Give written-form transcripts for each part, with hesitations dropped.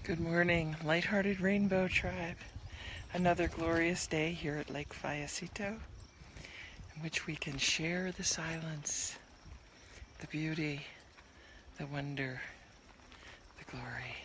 Good morning, lighthearted Rainbow Tribe. Another glorious day here at Lake Fayacito, in which we can share the silence, the beauty, the wonder, the glory.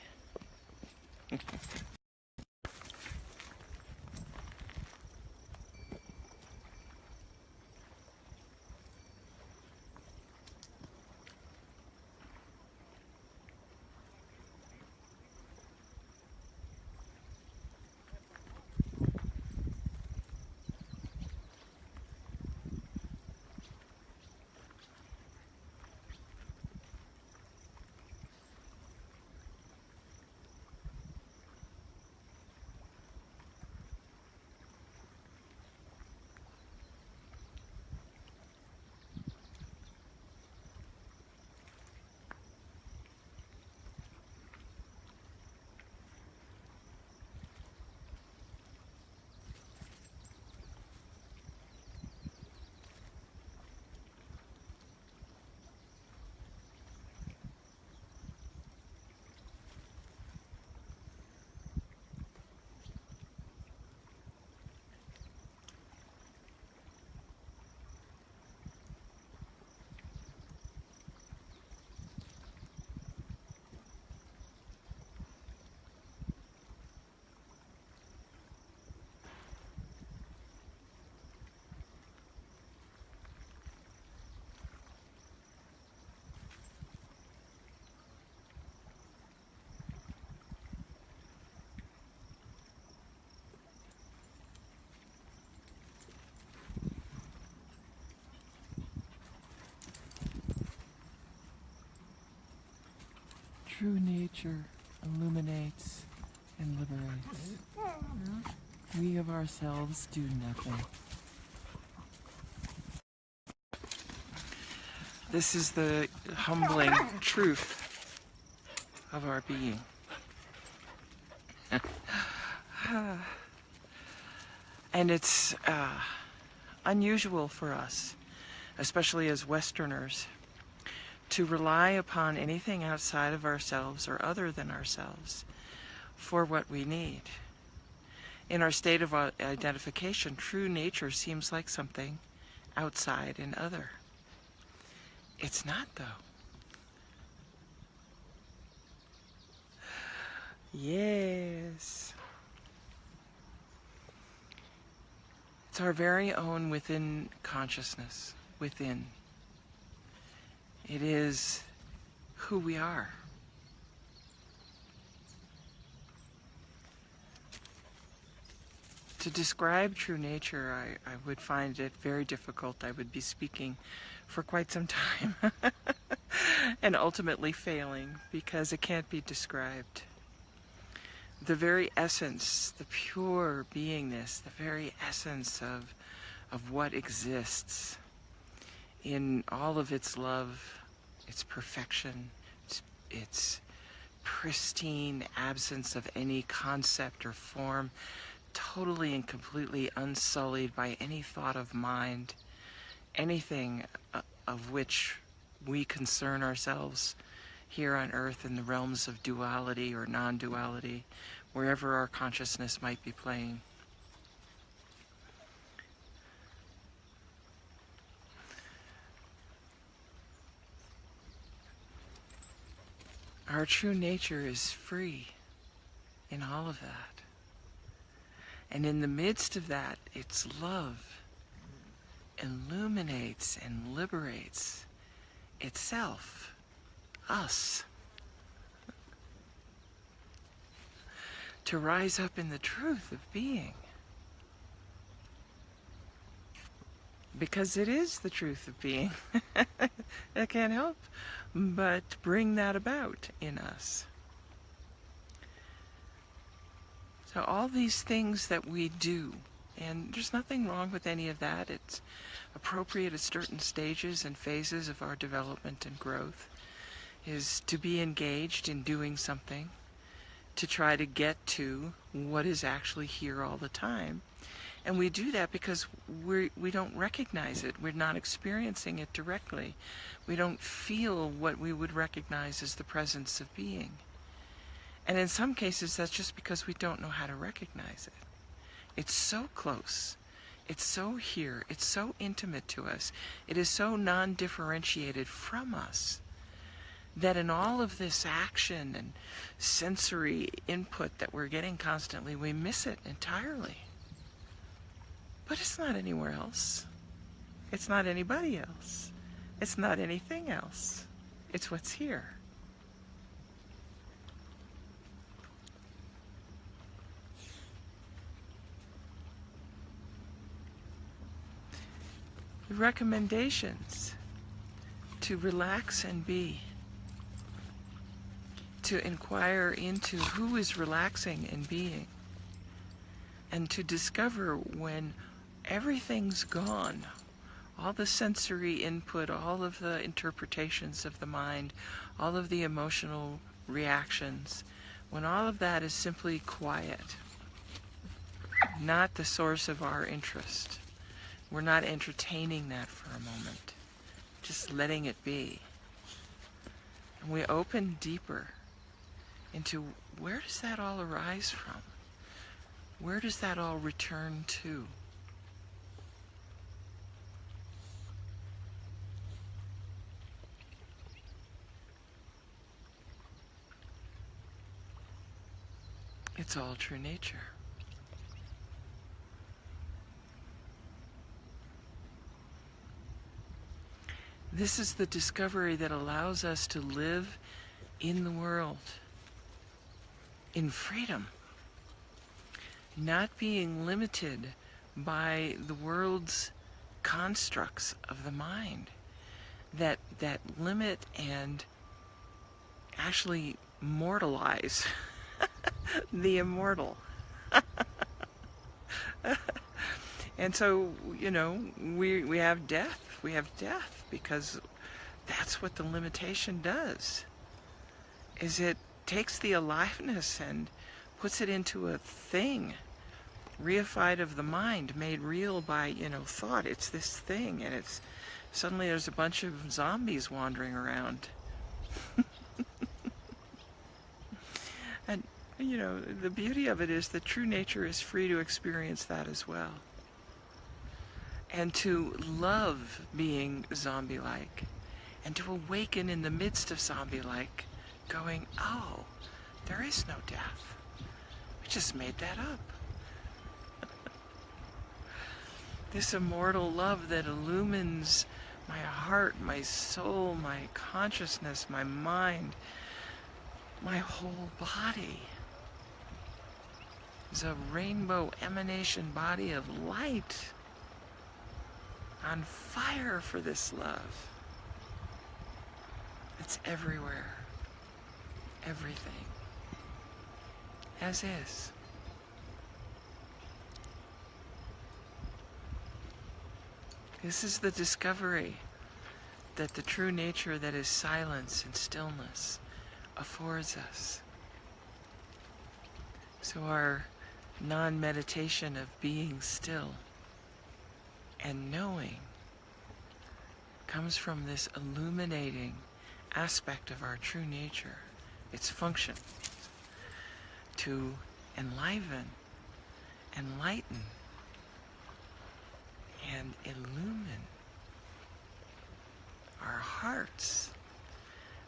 True nature illuminates and liberates. We of ourselves do nothing. This is the humbling truth of our being. And it's unusual for us, especially as Westerners, to rely upon anything outside of ourselves or other than ourselves for what we need. In our state of identification, true nature seems like something outside and other. It's not, though. Yes. It's our very own within consciousness, within. It is who we are. To describe true nature, I would find it very difficult. I would be speaking for quite some time and ultimately failing because it can't be described. The very essence, the pure beingness, the very essence of what exists in all of its love, its perfection, its pristine absence of any concept or form, totally and completely unsullied by any thought of mind, anything of which we concern ourselves here on earth in the realms of duality or non-duality, wherever our consciousness might be playing. Our true nature is free in all of that. And in the midst of that, its love illuminates and liberates itself, us, to rise up in the truth of being. Because it is the truth of being. I can't help but bring that about in us. So all these things that we do, and there's nothing wrong with any of that. It's appropriate at certain stages and phases of our development and growth, is to be engaged in doing something to try to get to what is actually here all the time. And we do that because we don't recognize it. We're not experiencing it directly. We don't feel what we would recognize as the presence of being. And in some cases, that's just because we don't know how to recognize it. It's so close. It's so here. It's so intimate to us. It is so non-differentiated from us that in all of this action and sensory input that we're getting constantly, we miss it entirely. But it's not anywhere else. It's not anybody else. It's not anything else. It's what's here. Recommendations to relax and be, to inquire into who is relaxing and being, and to discover when everything's gone, all the sensory input, all of the interpretations of the mind, all of the emotional reactions, when all of that is simply quiet, not the source of our interest. We're not entertaining that for a moment, just letting it be. And we open deeper into where does that all arise from? Where does that all return to? It's all true nature. This is the discovery that allows us to live in the world in freedom, not being limited by the world's constructs of the mind that limit and actually mortalize the immortal. And so, you know, we have death. We have death because that's what the limitation does. Is it takes the aliveness and puts it into a thing, reified of the mind, made real by, you know, thought. It's this thing, and it's suddenly there's a bunch of zombies wandering around. And, you know, the beauty of it is that true nature is free to experience that as well. And to love being zombie-like, and to awaken in the midst of zombie-like, going, oh, there is no death. We just made that up. This immortal love that illumines my heart, my soul, my consciousness, my mind, my whole body is a rainbow emanation body of light, on fire for this love. It's everywhere. Everything. As is. This is the discovery that the true nature that is silence and stillness affords us. So our non-meditation of being still and knowing comes from this illuminating aspect of our true nature, its function to enliven, enlighten, and illumine our hearts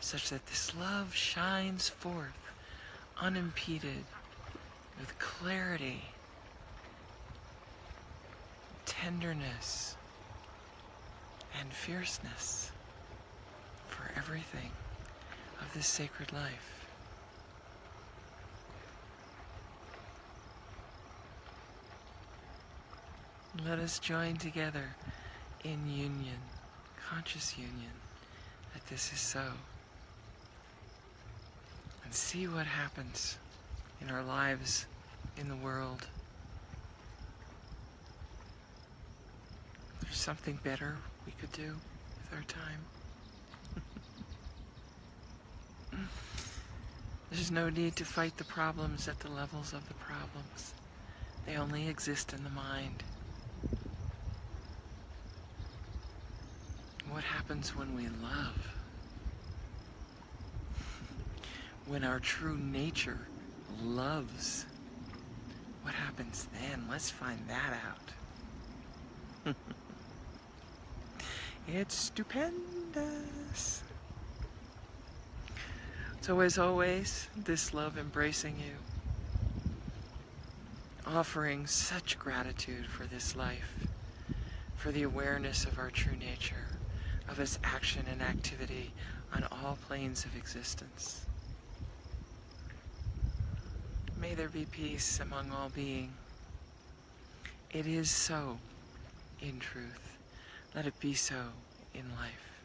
such that this love shines forth unimpeded with clarity, tenderness, and fierceness for everything of this sacred life. Let us join together in union, conscious union, that this is so, and see what happens in our lives, in the world. There's something better we could do with our time. There's no need to fight the problems at the levels of the problems. They only exist in the mind. What happens when we love? when our true nature loves, what happens then? Let's find that out. It's stupendous. So as always, this love embracing you, offering such gratitude for this life, for the awareness of our true nature, of its action and activity on all planes of existence. May there be peace among all being. It is so in truth. Let it be so in life.